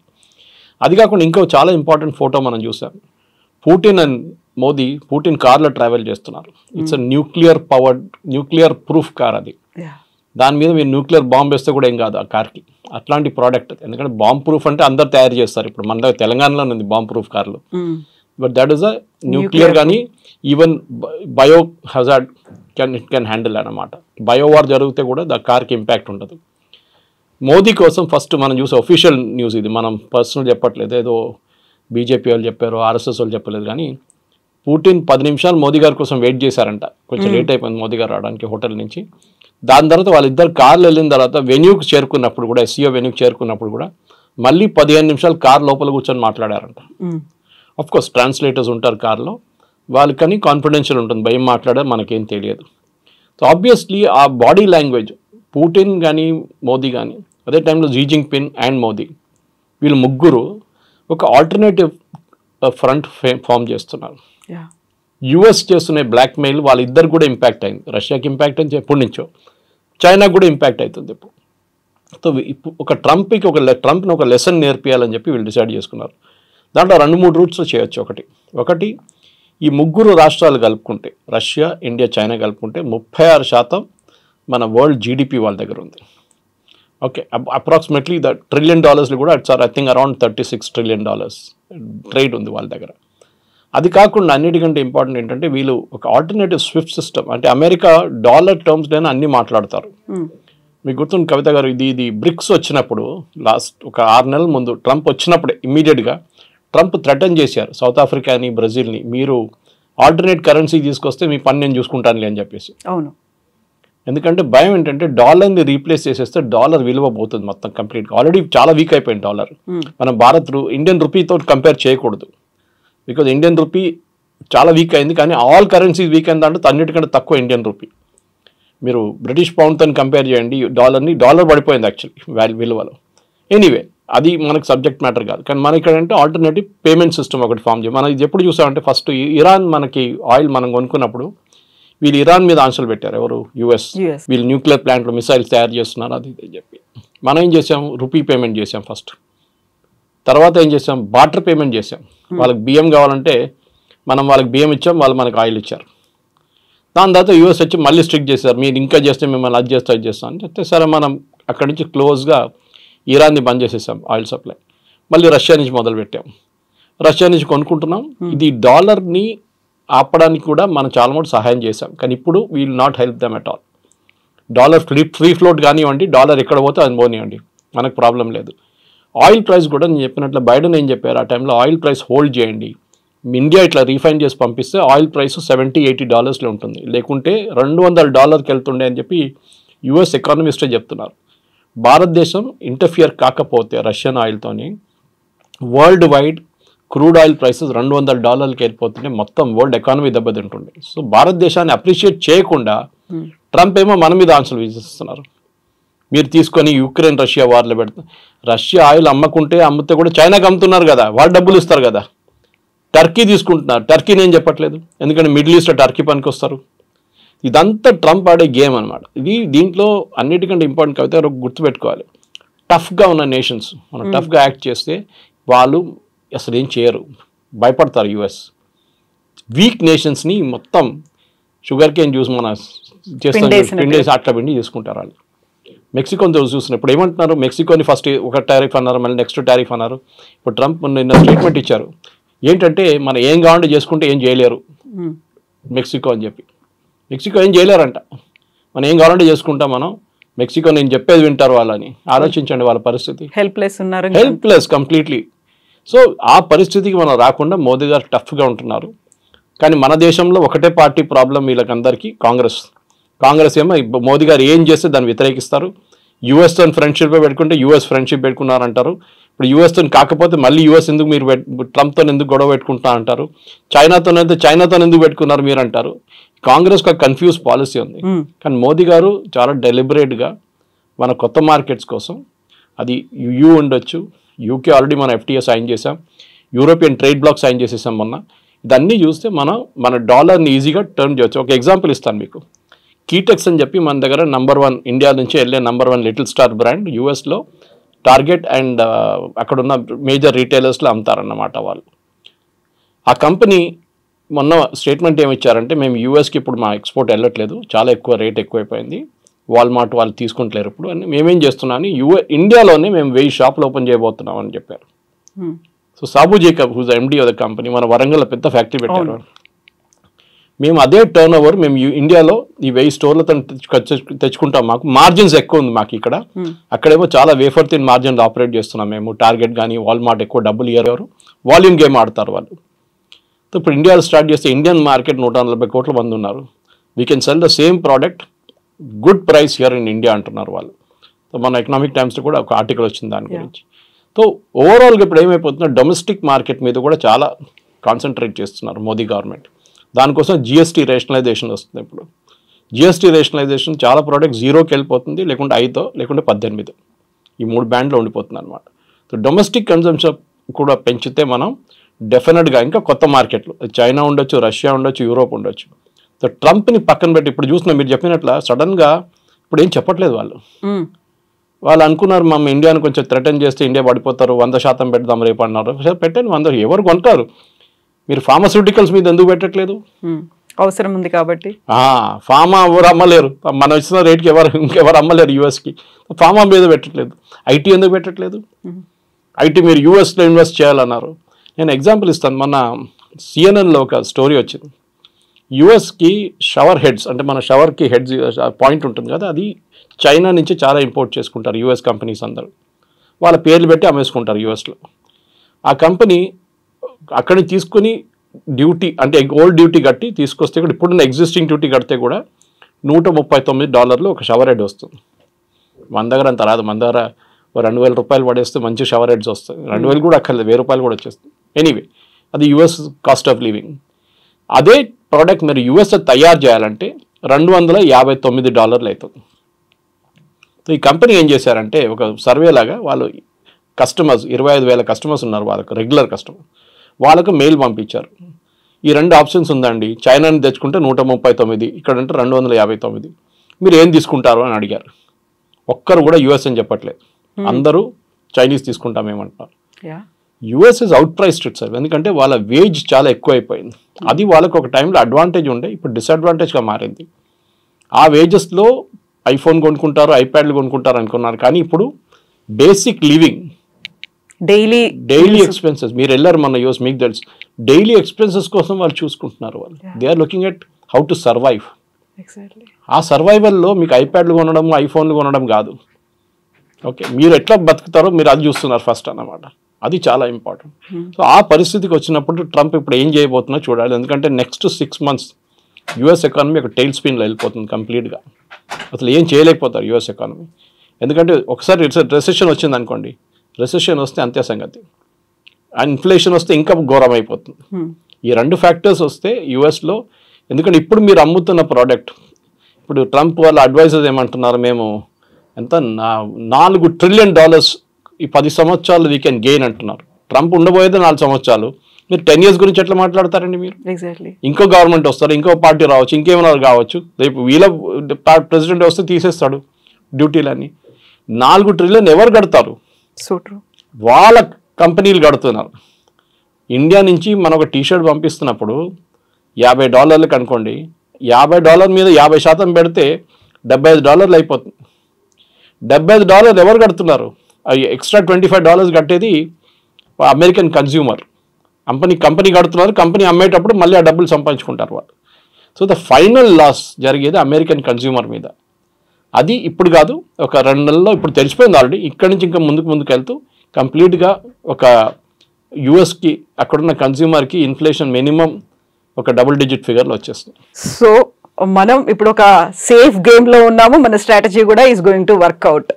అది కాకుండా ఇంకో చాలా ఇంపార్టెంట్ ఫోటో మనం చూసాం, పుటిన్ అండ్ మోదీ, పుటిన్ కార్లో ట్రావెల్ చేస్తున్నారు. It's a nuclear proof car అది, దాని మీద మీరు న్యూక్లియర్ బాంబ్ వేస్తే కూడా ఏం కాదు ఆ కార్కి, అట్లాంటి ప్రోడక్ట్. ఎందుకంటే బాంబ్ ప్రూఫ్ అంటే అందరు తయారు చేస్తారు, ఇప్పుడు మన దగ్గర తెలంగాణలో ఉంది బాంబ్ ప్రూఫ్ కార్లు, but that is a nuclear కానీ even bio hazard can handle అన్నమాట. బయోవార్ జరిగితే కూడా ద కార్కి ఇంపాక్ట్ ఉండదు. మోదీ కోసం ఫస్ట్ మనం చూసే ఒఫీషియల్ న్యూస్ ఇది, మనం పర్సనల్ చెప్పట్లేదు, ఏదో బీజేపీ వాళ్ళు చెప్పారు, ఆర్ఎస్ఎస్ వాళ్ళు చెప్పలేదు, కానీ పుటిన్ 10 నిమిషాలు మోదీ గారి కోసం వెయిట్ చేశారంట, కొంచెం లేట్ అయిపోయింది మోదీ గారు రావడానికి హోటల్ నుంచి. దాని తర్వాత వాళ్ళిద్దరు కార్లు వెళ్ళిన తర్వాత వెన్యూకి చేరుకున్నప్పుడు కూడా, ఎస్సీఓ వెన్యూకి చేరుకున్నప్పుడు కూడా మళ్ళీ 15 నిమిషాలు కార్ లోపల కూర్చొని మాట్లాడారంట. ఆఫ్ కోర్స్ ట్రాన్స్లేటర్స్ ఉంటారు కార్లో, వాళ్ళకని కాన్ఫిడెన్షియల్ ఉంటుంది, భయం మాట్లాడే మనకేం తెలియదు. సో ఆబ్వియస్లీ ఆ బాడీ లాంగ్వేజ్ పుటిన్ కానీ మోదీ కానీ, అదే టైంలో జీ జిన్పింగ్ అండ్ మోదీ, వీళ్ళు ముగ్గురు ఒక ఆల్టర్నేటివ్ ఫ్రంట్ ఫామ్ చేస్తున్నారు. యుఎస్ చేస్తున్న బ్లాక్మెయిల్ వాళ్ళిద్దరు కూడా ఇంపాక్ట్ అయింది, రష్యాకి ఇంపాక్ట్ అయింది ఎప్పటి నుంచో, చైనాకు కూడా ఇంపాక్ట్ అవుతుంది ఇప్పుడు. సో ఒక ట్రంప్ని ఒక లెసన్ నేర్పియాలని చెప్పి వీళ్ళు డిసైడ్ చేసుకున్నారు. దాంట్లో 2-3 రూట్స్లో చేయొచ్చు. ఒకటి ఈ ముగ్గురు రాష్ట్రాలు కలుపుకుంటే, రష్యా, ఇండియా, చైనా కలుపుకుంటే 36% మన వరల్డ్ జీడిపి వాళ్ళ దగ్గర ఉంది. ఓకే, అప్రాక్సిమేట్లీ ద $1 trillion కూడా it's I think around $36 trillion trade ఉంది వాళ్ళ దగ్గర. అది కాకుండా అన్నిటికంటే ఇంపార్టెంట్ ఏంటంటే వీళ్ళు ఒక ఆల్టర్నేటివ్ స్విఫ్ట్ సిస్టమ్, అంటే అమెరికా డాలర్ టర్మ్స్లోనే అన్నీ మాట్లాడతారు. మీకు గుర్తుంది కవిత గారు, ఇది బ్రిక్స్ వచ్చినప్పుడు లాస్ట్ ఒక 6 నెలల ముందు ట్రంప్ వచ్చినప్పుడే ఇమ్మీడియట్గా ట్రంప్ థ్రెటన్ చేశారు సౌత్ ఆఫ్రికాని, బ్రెజిల్ని, మీరు ఆల్టర్నేట్ కరెన్సీ తీసుకొస్తే మీ పని నేను చూసుకుంటానులే అని చెప్పేసి. అవును, ఎందుకంటే భయం ఏంటంటే డాలర్ని రీప్లేస్ చేసేస్తే డాలర్ విలువ పోతుంది మొత్తం కంప్లీట్గా. ఆల్రెడీ చాలా వీక్ అయిపోయింది డాలర్. మనం ఇండియన్ రూపీతో కంపేర్ చేయకూడదు, బికాజ్ ఇండియన్ రూపీ చాలా వీక్ అయింది, కానీ ఆల్ కరెన్సీస్ వీక్ అయింది అంటే అన్నిటికంటే తక్కువ ఇండియన్ రూపీ. మీరు బ్రిటిష్ పౌండ్తో కంపేర్ చేయండి డాలర్ పడిపోయింది యాక్చువల్లీ విలువలో. ఎనీవే అది మనకు సబ్జెక్ట్ మ్యాటర్ కాదు, కానీ మన ఇక్కడ అంటే ఆల్టర్నేటివ్ పేమెంట్ సిస్టమ్ ఒకటి ఫామ్ చేయాలి. మనం ఇది ఎప్పుడు చూసామంటే ఫస్ట్ ఇరాన్ మనకి ఆయిల్ మనం కొనుక్కున్నప్పుడు వీళ్ళు ఇరాన్ మీద ఆంక్షలు పెట్టారు, ఎవరు, యుఎస్. వీళ్ళు న్యూక్లియర్ ప్లాంట్లో మిసైల్స్ తయారు చేస్తున్నారు అది ఇది చెప్పి. మనం ఏం చేసాం, రూపీ పేమెంట్ చేసాం ఫస్ట్. తర్వాత ఏం చేసాం, బార్టర్ పేమెంట్ చేసాం. వాళ్ళకి బియ్యం కావాలంటే మనం వాళ్ళకి బియ్యం ఇచ్చాం, వాళ్ళు మనకు ఆయిల్ ఇచ్చారు. దాని తర్వాత యూఎస్ వచ్చి మళ్ళీ స్ట్రిక్ట్ చేశారు, మీరు ఇంకా చేస్తే మిమ్మల్ని అది చేస్తాం అని చెప్తే సరే మనం అక్కడి నుంచి క్లోజ్గా ఇరాన్ని బంద్ చేసేసాం ఆయిల్ సప్లై. మళ్ళీ రష్యా నుంచి మొదలుపెట్టాం, రష్యా నుంచి కొనుక్కుంటున్నాం. ఇది డాలర్ని ఆపడానికి కూడా మనం చాలా మటుకు సహాయం చేశాం, కానీ ఇప్పుడు we will not help them at all. Dollar free float కానివ్వండి, డాలర్ ఎక్కడ పోతే అది పోనివ్వండి, మనకు ప్రాబ్లం లేదు. ఆయిల్ ప్రైస్ కూడా నేను చెప్పినట్లు బైడెన్ ఏం చెప్పారు ఆ టైంలో, ఆయిల్ ప్రైస్ హోల్డ్ చేయండి, ఇండియా ఇట్లా రీఫైన్ చేసి పంపిస్తే ఆయిల్ ప్రైస్ $70-80 ఉంటుంది, లేకుంటే $200 వెళ్తుండే అని చెప్పి యుఎస్ ఎకానమిస్టే చెప్తున్నారు. భారతదేశం ఇంటర్ఫియర్ కాకపోతే రష్యన్ ఆయిల్తోని world wide crude oil prices $200 వెళ్ళిపోతుంటే మొత్తం వరల్డ్ ఎకానమీ దెబ్బతింటుండే. సో భారతదేశాన్ని అప్రిషియేట్ చేయకుండా ట్రంప్ ఏమో మన మీద ఆంక్షలు విధిస్తున్నారు. మీరు తీసుకొని యుక్రెయిన్ రష్యా వార్లో పెడతారు, రష్యా ఆయిల్ అమ్మితే కూడా చైనాకి అమ్ముతున్నారు కదా, వాళ్ళు డబ్బులు ఇస్తారు కదా. టర్కీ తీసుకుంటున్నారు, టర్కీ నేను చెప్పట్లేదు, ఎందుకంటే మిడిల్ ఈస్ట్లో టర్కీ పనికి వస్తారు. ఇదంతా ట్రంప్ ఆడే గేమ్ అనమాట. దీంట్లో అన్నిటికంటే ఇంపార్టెంట్ కవిత గుర్తుపెట్టుకోవాలి, టఫ్గా ఉన్న నేషన్స్ మనం టఫ్గా యాక్ట్ చేస్తే వాళ్ళు అసలు ఏం చేయరు, భయపడతారు యుఎస్. వీక్ నేషన్స్ని మొత్తం షుగర్ కేన్ జ్యూస్ మన చేస్తాం పిండేసి అట్లా పిండి చేసుకుంటారు వాళ్ళు. మెక్సికోతో చూసిన ఇప్పుడు ఏమంటున్నారు, మెక్సికోని ఫస్ట్ ఒక టారిఫ్ అన్నారు, మళ్ళీ నెక్స్ట్ టారిఫ్ అన్నారు. ఇప్పుడు ట్రంప్ నిన్న స్టేట్మెంట్ ఇచ్చారు ఏంటంటే మనం ఏం కావాలంటే చేసుకుంటే ఏం చేయలేరు మెక్సికో అని చెప్పి. మెక్సికో ఏం చేయలేరంట, మనం ఏం కావాలంటే చేసుకుంటాం మనం, మెక్సికో నేను చెప్పేది వింటారు వాళ్ళని. ఆలోచించండి వాళ్ళ పరిస్థితి, హెల్ప్లెస్ కంప్లీట్లీ. సో ఆ పరిస్థితికి మనం రాకుండా మోదీ గారు టఫ్గా ఉంటున్నారు. కానీ మన దేశంలో ఒకటే పార్టీ ప్రాబ్లం వీళ్ళకందరికీ, కాంగ్రెస్ ఏమో మోదీ గారు ఏం చేస్తే దాన్ని వ్యతిరేకిస్తారు. యూఎస్తో ఫ్రెండ్షిప్ పెట్టుకుంటే యూఎస్ ఫ్రెండ్షిప్ పెట్టుకున్నారంటారు. ఇప్పుడు యూఎస్తో కాకపోతే మళ్ళీ యూఎస్ ఎందుకు మీరు ట్రంప్తో ఎందుకు గొడవ పెట్టుకుంటా అంటారు. చైనాతో ఎందుకు పెట్టుకున్నారు మీరు అంటారు. కాంగ్రెస్ ఒక కన్ఫ్యూజ్ పాలసీ ఉంది. కానీ మోదీ గారు చాలా డెలిబరేట్గా మన కొత్త మార్కెట్స్ కోసం, అది యూ ఉండొచ్చు, యూకే ఆల్రెడీ మనం FTA సైన్ చేసాం, యూరోపియన్ ట్రేడ్ బ్లాక్ సైన్ చేసేసాం మొన్న. ఇదన్నీ చూస్తే మన డాలర్ని ఈజీగా టర్న్ చేయొచ్చు. ఒక ఎగ్జాంపుల్ ఇస్తాను మీకు. కీటెక్స్ అని చెప్పి మన దగ్గర నంబర్ 1 ఇండియా నుంచి వెళ్ళే నంబర్ 1 లిటిల్ స్టార్ బ్రాండ్ యూఎస్లో టార్గెట్ అండ్ అక్కడున్న మేజర్ రీటైలర్స్లో అమ్ముతారన్నమాట వాళ్ళు. ఆ కంపెనీ మొన్న స్టేట్మెంట్ ఏమి ఇచ్చారంటే మేము యూఎస్కి ఇప్పుడు మా ఎక్స్పోర్ట్ వెళ్ళట్లేదు, చాలా ఎక్కువ రేట్ ఎక్కువైపోయింది, వాల్మార్ట్ వాళ్ళు తీసుకుంటలేరు ఇప్పుడు అని. మేమేం చేస్తున్నాం, ఇండియాలోనే మేము 1000 షాపులు ఓపెన్ చేయబోతున్నాం అని చెప్పారు. So Sabu Jacob whose MD of the company, మన వరంగల్ పెద్ద ఫ్యాక్టరీ పెట్టారు. మేము అదే టర్న్ ఓవర్ మేము ఇండియాలో ఈ 1000 స్టోర్లతో తెచ్చుకుంటాం, మాకు మార్జిన్స్ ఎక్కువ ఉంది మాకు ఇక్కడ. అక్కడేమో చాలా వేఫర్ థిన్ మార్జిన్లు ఆపరేట్ చేస్తున్నాం మేము. టార్గెట్ కానీ వాల్మార్ట్ ఎక్కువ డబ్బులు ఇయ్యారు, వాల్యూమ్ గేమ్ ఆడతారు వాళ్ళు. సో ఇప్పుడు ఇండియాలో స్టార్ట్ చేస్తే ఇండియన్ మార్కెట్ 140 కోట్ల మంది ఉన్నారు. We can sell the same product good price here in India అంటున్నారు వాళ్ళు. సో మన ఎకనామిక్ టైమ్స్లో కూడా ఒక ఆర్టికల్ వచ్చింది దాని గురించి. సో ఓవరాల్గా ఇప్పుడు ఏమైపోతుందో డొమెస్టిక్ మార్కెట్ మీద కూడా చాలా కాన్సన్ట్రేట్ చేస్తున్నారు మోదీ గవర్నమెంట్. దానికోసం GST రేషనలైజేషన్ వస్తుంది. ఇప్పుడు GST రేషనలైజేషన్ చాలా ప్రోడక్ట్ 0కి వెళ్ళిపోతుంది, లేకుంటే 5 లేకుంటే 18, ఈ 3 బ్యాండ్లో ఉండిపోతుంది అనమాట. సో డొమెస్టిక్ కన్జంప్షన్ కూడా పెంచితే మనం డెఫినెట్గా ఇంకా కొత్త మార్కెట్లు, చైనా ఉండొచ్చు, రష్యా ఉండొచ్చు, యూరోప్ ఉండొచ్చు. సో ట్రంప్ని పక్కన పెట్టి ఇప్పుడు చూసిన మీరు చెప్పినట్ల సడన్గా ఇప్పుడు ఏం చెప్పట్లేదు వాళ్ళు అనుకున్నారు మా ఇండియాను కొంచెం థ్రెటన్ చేస్తే ఇండియా పడిపోతారు, 100% పెడదాం రేపు అన్నారు. పెట్టండి 100, ఎవరు కొంటారు? మీరు ఫార్మాస్యూటికల్స్ మీద ఎందుకు పెట్టట్లేదు? అవసరం ఉంది కాబట్టి. ఫార్మా ఎవరు అమ్మలేరు, మనం ఇచ్చిన రేట్కి ఇంకెవరు అమ్మలేరు యూఎస్కి. ఫార్మా మీద పెట్టట్లేదు. ఐటీ ఎందుకు పెట్టట్లేదు? ఐటీ మీరు యూఎస్లో ఇన్వెస్ట్ చేయాలన్నారు. నేను ఎగ్జాంపుల్ ఇస్తాను. మన సిఎన్ఎన్లో ఒక స్టోరీ వచ్చింది. యూఎస్కి షవర్ హెడ్స్, అంటే మన షవర్కి హెడ్స్ పాయింట్ ఉంటుంది కదా, అది చైనా నుంచి చాలా ఇంపోర్ట్ చేసుకుంటారు యూఎస్ కంపెనీస్ అందరూ. వాళ్ళ పేర్లు పెట్టి అమ్మేసుకుంటారు యూఎస్లో. ఆ కంపెనీ అక్కడిని తీసుకుని డ్యూటీ అంటే ఓల్డ్ డ్యూటీ కట్టి తీసుకొస్తే కూడా ఇప్పుడున్న ఎగ్జిస్టింగ్ డ్యూటీ కడితే కూడా $139 ఒక షవర్ హెడ్ వస్తుంది. మన దగ్గర అంత రాదు. మన దగ్గర $2,000 పడేస్తే మంచి షవర్ హెడ్స్ వస్తాయి. 2,000 కూడా అక్కర్లేదు, $1,000 కూడా వచ్చేస్తుంది. ఎనీవే అది యూఎస్ కాస్ట్ ఆఫ్ లివింగ్. అదే ప్రోడక్ట్ మీరు యూఎస్లో తయారు చేయాలంటే $259 అవుతుంది. సో ఈ కంపెనీ ఏం చేశారంటే ఒక సర్వే లాగా వాళ్ళు కస్టమర్స్ 25,000 కస్టమర్స్ ఉన్నారు, వాళ్ళకు రెగ్యులర్ కస్టమర్, వాళ్ళకు మెయిల్ పంపించారు. ఈ 2 ఆప్షన్స్ ఉందండి, చైనాని తెచ్చుకుంటే 139, ఇక్కడంటే 259, మీరు ఏం తీసుకుంటారు అని అడిగారు. ఒక్కరు కూడా యూఎస్ అని చెప్పట్లేదు, అందరూ చైనీస్ తీసుకుంటామేమంటారు. US is out priced itself, ఎందుకంటే వాళ్ళ వేజ్ చాలా ఎక్కువ అయిపోయింది. అది వాళ్ళకు ఒక టైంలో అడ్వాంటేజ్ ఉండే, ఇప్పుడు డిసడ్వాంటేజ్గా మారింది. ఆ వేజెస్లో ఐఫోన్ కొనుక్కుంటారు, ఐప్యాడ్లు కొనుక్కుంటారు అనుకున్నారు, కానీ ఇప్పుడు బేసిక్ లివింగ్, డైలీ ఎక్స్పెన్సెస్, మీరు వెళ్ళారు మన యూఎస్, మీకు తెలుసు, డైలీ ఎక్స్పెన్సెస్ కోసం వాళ్ళు చూసుకుంటున్నారు. వాళ్ళు they are looking at how to survive. ఆ సర్వైవల్లో మీకు ఐప్యాడ్లు కొనడం, ఐఫోన్లు కొనడం కాదు. ఓకే, మీరు ఎట్లా బతుకుతారో మీరు అది చూస్తున్నారు ఫస్ట్ అన్నమాట. అది చాలా ఇంపార్టెంట్. సో ఆ పరిస్థితికి వచ్చినప్పుడు ట్రంప్ ఇప్పుడు ఏం చేయబోతున్నా చూడాలి. ఎందుకంటే నెక్స్ట్ 6 months యూఎస్ ఎకానమీ ఒక టైల్ స్పిన్లో వెళ్ళిపోతుంది కంప్లీట్గా. అసలు ఏం చేయలేకపోతారు యూఎస్ ఎకానమీ. ఎందుకంటే ఒకసారి రెసెషన్ వచ్చింది అనుకోండి, రెసెషన్ వస్తే అంతే సంగతి. ఇన్ఫ్లేషన్ వస్తే ఇంకా ఘోరం అయిపోతుంది. ఈ 2 ఫ్యాక్టర్స్ వస్తే యూఎస్లో, ఎందుకంటే ఇప్పుడు మీరు అమ్ముతున్న ప్రోడక్ట్, ఇప్పుడు ట్రంప్ వాళ్ళ అడ్వైజర్స్ ఏమంటున్నారు, మేము ఎంత $4 trillion ఈ 10 సంవత్సరాలు వీ కెన్ గెయిన్ అంటున్నారు. ట్రంప్ ఉండబోయేది 4 సంవత్సరాలు, మీరు 10 years గురించి ఎట్లా మాట్లాడతారండి మీరు? ఇంకో గవర్నమెంట్ వస్తారు, ఇంకో పార్టీ రావచ్చు, ఇంకేమైనా కావచ్చు, రేపు వీళ్ళ ప్రెసిడెంట్ వస్తే తీసేస్తాడు డ్యూటీలన్నీ. 4 trillion ఎవరు కడతారు? వాళ్ళ కంపెనీలు కడుతున్నారు. ఇండియా నుంచి మనం ఒక టీషర్ట్ పంపిస్తున్నప్పుడు $50 అనుకోండి, $50 మీద 50% పెడితే $75 అయిపోతుంది. $75 ఎవరు కడుతున్నారు? ఎక్స్ట్రా $25 కట్టేది అమెరికన్ కన్జ్యూమర్. కంపెనీ కడుతున్నారు, కంపెనీ అమ్మేటప్పుడు మళ్ళీ ఆ డబ్బులు సంపాదించుకుంటారు వాళ్ళు. సో ద ఫైనల్ లాస్ జరిగేది అమెరికన్ కన్జ్యూమర్ మీద. అది ఇప్పుడు కాదు, ఒక 2 నెలల్లో ఇప్పుడు తెలిసిపోయింది ఆల్రెడీ. ఇక్కడి నుంచి ఇంకా ముందుకు వెళ్తూ కంప్లీట్గా ఒక యూఎస్కి అక్కడున్న కన్జ్యూమర్కి ఇన్ఫ్లేషన్ మినిమం ఒక double-digit ఫిగర్లో వచ్చేస్తుంది. సో మనం ఇప్పుడు ఒక సేఫ్ గేమ్లో ఉన్నాము, మన స్ట్రాటజీ కూడా is going to work out.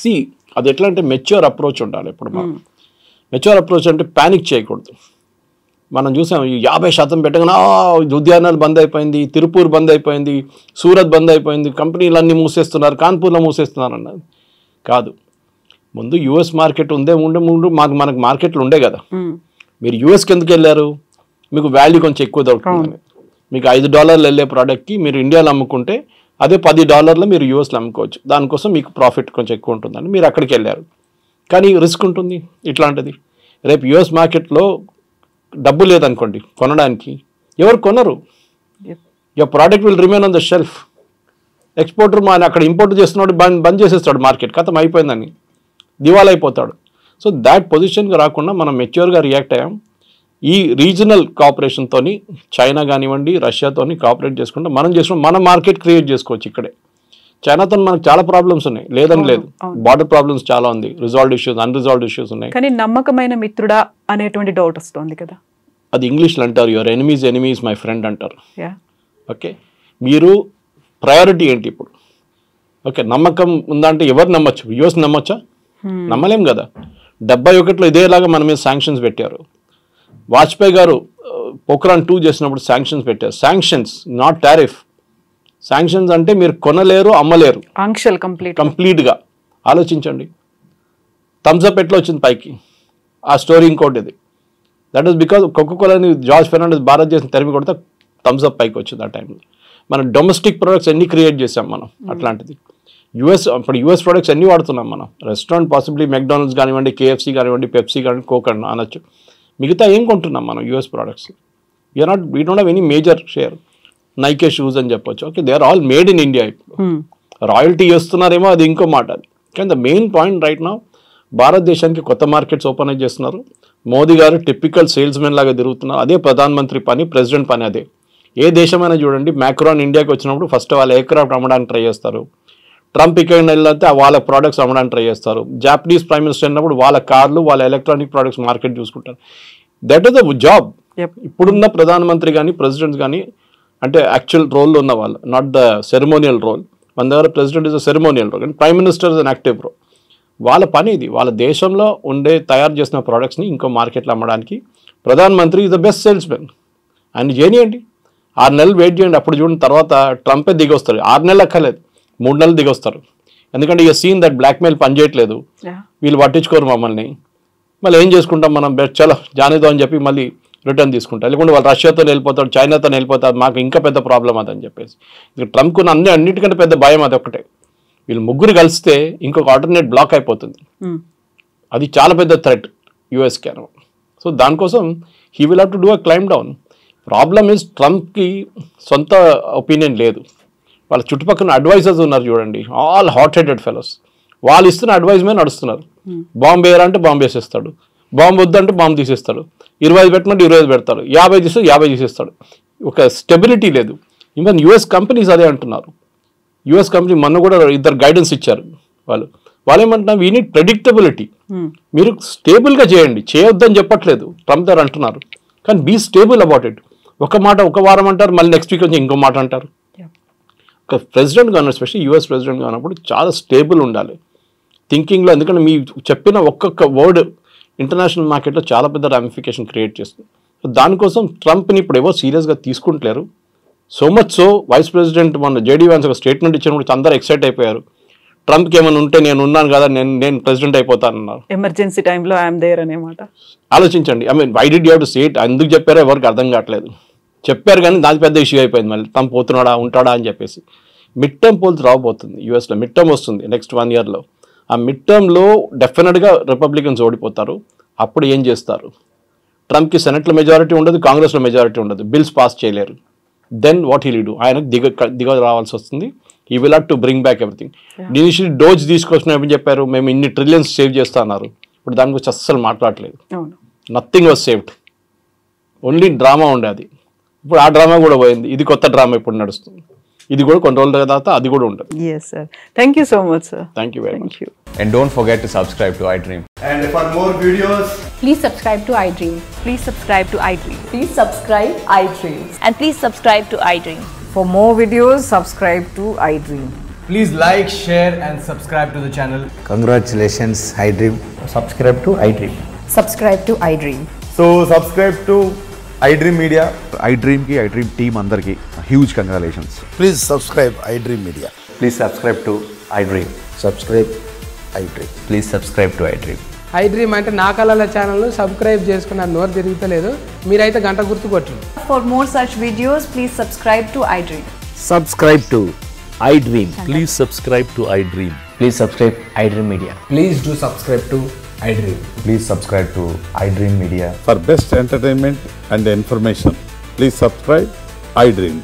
See అది ఎట్లా అంటే మెచ్యూర్ అప్రోచ్ ఉండాలి. ఇప్పుడు మనం మెచ్యూర్ అప్రోచ్ అంటే ప్యానిక్ చేయకూడదు. మనం చూసాం 50% పెట్టగానే ఉద్యానాలు బంద్ అయిపోయింది, తిరుపూర్ బంద్ అయిపోయింది, సూరత్ బంద్ అయిపోయింది, కంపెనీలన్నీ మూసేస్తున్నారు, కాన్పూర్లో మూసేస్తున్నారు అన్నది కాదు. ముందు యూఎస్ మార్కెట్ మనకు మార్కెట్లు ఉండే కదా. మీరు యూఎస్కి ఎందుకు వెళ్ళారు? మీకు వాల్యూ కొంచెం ఎక్కువ దొరుకుతుంది. మీకు $5 వెళ్ళే ప్రోడక్ట్కి మీరు ఇండియాలో అమ్ముకుంటే అదే $10 మీరు యూఎస్లో అమ్ముకోవచ్చు. దానికోసం మీకు ప్రాఫిట్ కొంచెం ఎక్కువ ఉంటుందని మీరు అక్కడికి వెళ్ళారు. కానీ రిస్క్ ఉంటుంది ఇట్లాంటిది. రేపు యూఎస్ మార్కెట్లో డబ్బు లేదనుకోండి కొనడానికి, ఎవరు కొనరు. Your product will remain on the shelf. Exporter అక్కడ ఇంపోర్ట్ చేస్తున్నాడు, బంద్ చేసేస్తాడు మార్కెట్, ఖతం అయిపోయిందని దివాలా అయిపోతాడు. సో దాట్ పొజిషన్కి రాకుండా మనం మెచ్యూర్గా రియాక్ట్ అయ్యాం. ఈ రీజనల్ కోఆపరేషన్తో చైనా కానివ్వండి, రష్యాతోని కోఆపరేట్ చేసుకుంటే మన మార్కెట్ క్రియేట్ చేసుకోవచ్చు ఇక్కడే. చైనాతో మనకు చాలా ప్రాబ్లమ్స్ ఉన్నాయి, లేదని లేదు. బార్డర్ ప్రాబ్లమ్స్ చాలా ఉంది, రిజాల్వ్డ్ ఇష్యూస్, అన్రిజాల్వ్డ్ ఇష్యూస్ ఉన్నాయి. కానీ నమ్మకమైన మిత్రుడా అనేటువంటి డౌట్ వస్తుంది కదా. అది ఇంగ్లీష్లో అంటారు, యువర్ ఎనిమీస్ మై ఫ్రెండ్ అంటారు. ఓకే, మీరు ప్రయారిటీ ఏంటి ఇప్పుడు? ఓకే, నమ్మకం ఉందంటే ఎవరు నమ్మచ్చు? యూఎస్ నమ్మచ్చా? నమ్మలేం కదా. 71లో ఇదేలాగా మన మీద శాంక్షన్స్ పెట్టారు. వాజ్పేయి గారు పోఖ్రాన్ 2 చేసినప్పుడు శాంక్షన్స్ పెట్టారు. Sanctions, not tariff. శాంక్షన్స్ అంటే మీరు కొనలేరు, అమ్మలేరు, ఆంక్షలు కంప్లీట్గా. ఆలోచించండి, థమ్స్అప్ ఎట్లా వచ్చింది పైకి? ఆ స్టోరీ ఇంకోటి ఇది. దట్ ఈస్ బికాజ్ కోకోకోలాని జార్జ్ ఫెర్నాండెస్ భారతదేశం తరిమి కొడితే థమ్స్అప్ పైకి వచ్చింది ఆ టైంలో. మనం డొమెస్టిక్ ప్రొడక్ట్స్ ఎన్ని క్రియేట్ చేసాం మనం. అట్లాంటిది ఇప్పుడు యూఎస్ ప్రొడక్ట్స్ ఎన్ని వాడుతున్నాం మనం. రెస్టారెంట్ పాసిబ్లీ మెక్డానల్డ్స్ కానివ్వండి, KFC కానివ్వండి, పెప్సీ కానివ్వండి, కోక్ అనొచ్చు. మిగతా ఏం కొంటున్నాం మనం US products? We don't have any major share. Nike shoes అని చెప్పొచ్చు. Okay, they are all made in India. ఇప్పుడు రాయల్టీ చేస్తున్నారేమో, అది ఇంకో మాట. అది కానీ the main point right now, భారతదేశానికి కొత్త మార్కెట్స్ ఓపెన్ చేస్తున్నారు. మోదీ గారు టిపికల్ సేల్స్మెన్ లాగా తిరుగుతున్నారు. అదే ప్రధానమంత్రి పని, ప్రెసిడెంట్ పని అదే. ఏ దేశమైనా చూడండి, మ్యాక్రాన్ ఇండియాకి వచ్చినప్పుడు ఫస్ట్ వాళ్ళ ఎయిర్క్రాఫ్ట్ అమ్మడానికి ట్రై చేస్తారు. ట్రంప్ ఇక్కడ వెళ్ళితే వాళ్ళ ప్రోడక్ట్స్ అమ్మడానికి ట్రై చేస్తారు. జాపనీస్ ప్రైమ్ మినిస్టర్ అయినప్పుడు వాళ్ళ కార్లు, వాళ్ళ ఎలక్ట్రానిక్ ప్రోడక్ట్స్ మార్కెట్ చూసుకుంటారు. That is the job. ఇప్పుడున్న ప్రధానమంత్రి కానీ ప్రెసిడెంట్స్ కానీ అంటే యాక్చువల్ రోల్లో ఉన్న వాళ్ళు, నాట్ ద సెరమోనియల్ రోల్. మన దగ్గర president is a ceremonial role, కానీ prime minister is an active role. వాళ్ళ పని ఇది. వాళ్ళ దేశంలో తయారు చేసిన ప్రోడక్ట్స్ని ఇంకో మార్కెట్లో అమ్మడానికి ప్రధానమంత్రి ఇస్ ద బెస్ట్ సేల్స్మెన్. ఆయన చేయనియండి, 6 నెలలు వెయిట్ చేయండి, అప్పుడు చూడండి. తర్వాత ట్రంపే దిగొస్తారు. 6 నెలలు అక్కర్లేదు, 3 నెలలు దిగొస్తారు. ఎందుకంటే ఇక సీన్ దట్ బ్లాక్మెయిల్ పనిచేయట్లేదు, వీళ్ళు పట్టించుకోరు మమ్మల్ని. మళ్ళీ ఏం చేసుకుంటాం మనం, చలో జానేదో అని చెప్పి మళ్ళీ రిటర్న్ తీసుకుంటారు. లేకుంటే వాళ్ళు రష్యాతో వెళ్ళిపోతాడు, చైనాతో వెళ్ళిపోతారు, మాకు ఇంకా పెద్ద ప్రాబ్లం అదని చెప్పేసి. ఇక ట్రంప్కు అన్నిటికంటే పెద్ద భయం అది ఒకటే. వీళ్ళు ముగ్గురు కలిస్తే ఇంకొక ఆల్టర్నేట్ బ్లాక్ అయిపోతుంది. అది చాలా పెద్ద థ్రెట్ యూఎస్కి అనమాట. సో దానికోసం he will have to do a climb down. Problem is ట్రంప్కి సొంత ఒపీనియన్ లేదు. వాళ్ళ చుట్టుపక్కల అడ్వైజర్స్ ఉన్నారు చూడండి, ఆల్ హాట్ హెడెడ్ ఫెలోస్. వాళ్ళు ఇస్తున్న అడ్వైజ్ మీద నడుస్తున్నారు. బాంబు వేయరా అంటే బాంబు వేసేస్తాడు, బాంబు వద్దంటే బాంబు తీసేస్తాడు, 25 పెట్టమంటే 25 పెడతాడు, 50 తీస్తే 50 తీసేస్తాడు. ఒక స్టెబిలిటీ లేదు. ఈవెన్ యూఎస్ కంపెనీస్ అదే అంటున్నారు. యూఎస్ కంపెనీ మొన్న కూడా 2 గైడెన్స్ ఇచ్చారు. వాళ్ళు ఏమంటున్నారు, వీ నీడ్ ప్రెడిక్టబిలిటీ. మీరు స్టేబుల్గా చేయండి, చేయొద్దని చెప్పట్లేదు, ట్రంప్ గారు అంటున్నారు. కానీ బీ స్టేబుల్ అబౌట్ ఇట్. ఒక మాట ఒక వారం అంటారు, మళ్ళీ నెక్స్ట్ వీక్ వచ్చి ఇంకో మాట అంటారు. ఒక ప్రెసిడెంట్ కానీ, ఎస్పెషల్లీ యూఎస్ ప్రెసిడెంట్ కానప్పుడు చాలా స్టేబుల్ ఉండాలి థింకింగ్లో. ఎందుకంటే మీ చెప్పిన ఒక్కొక్క వర్డ్ ఇంటర్నేషనల్ మార్కెట్లో చాలా పెద్ద రామిఫికేషన్ క్రియేట్ చేస్తుంది. సో దానికోసం ట్రంప్ని ఇప్పుడు ఎవరు సీరియస్గా తీసుకుంటలేరు. So much so vice president మొన్న JD Vance ఒక స్టేట్మెంట్ ఇచ్చినప్పుడు అందరూ ఎక్సైట్ అయిపోయారు. ట్రంప్కి ఏమైనా ఉంటే నేను ఉన్నాను కదా, నేను ప్రెసిడెంట్ అయిపోతానన్నారు. ఎమర్జెన్సీ టైంలో ఐఎమ్ దేర్ అనేమాట. ఆలోచించండి. Why did you have to say it? ఎందుకు చెప్పారో ఎవరికి అర్థం కావట్లేదు. చెప్పారు కానీ దాని పెద్ద ఇష్యూ అయిపోయింది. మళ్ళీ ట్రంప్ పోతున్నాడా ఉంటాడా అని చెప్పేసి. మిడ్ టర్మ్ పోల్స్ రాబోతుంది యూఎస్లో. మిడ్ టర్మ్ వస్తుంది నెక్స్ట్ 1 yearలో. ఆ మిడ్ టర్మ్లో డెఫినెట్గా రిపబ్లికన్స్ ఓడిపోతారు. అప్పుడు ఏం చేస్తారు? ట్రంప్కి సెనెట్లో మెజారిటీ ఉండదు, కాంగ్రెస్లో మెజారిటీ ఉండదు, బిల్స్ పాస్ చేయలేరు. దెన్ వాట్ హీల్ డూ, ఆయనకు దిగ రావాల్సి వస్తుంది. ఈ will have to bring back everything. Initially డోజ్ తీసుకొచ్చినప్పుడు చెప్పారు మేము ఇన్ని ట్రిలియన్స్ సేవ్ చేస్తా అన్నారు. ఇప్పుడు దాని గురించి అస్సలు మాట్లాడలేదు. Nothing was saved, only drama ఉండేది. ఇప్పుడు ఆ డ్రామా కూడా పోయింది. ఇది కొత్త డ్రామా ఇప్పుడు నడుస్తుంది. ఇది కూడా కొన్ని రోజుల తర్వాత అది కూడా ఉంటుంది. Yes sir, thank you so much sir. Thank you very much. And don't forget to subscribe to iDream. And for more videos, please subscribe to iDream. Please subscribe to iDream. Please subscribe iDream. And please subscribe to iDream. For more videos, subscribe to iDream. please like, share and subscribe to the channel. Congratulations, iDream. Subscribe to iDream. Subscribe to iDream. So subscribe to iDream Media. iDream ki iDream team andarki huge congratulations. Please subscribe iDream Media. Please subscribe to iDream. Subscribe iDream. Please subscribe to iDream. iDream అంటే నా కళల channel subscribe చేసుకున్న నోరు తిరుగుతలేదు, మీరైతే గంట గుర్తు కొట్టండి. For more such videos, please subscribe to iDream. Subscribe to iDream. Please subscribe to iDream. Please subscribe iDream Media. Please do subscribe to iDream. Please subscribe to iDream Media. For best entertainment and information, please subscribe iDream.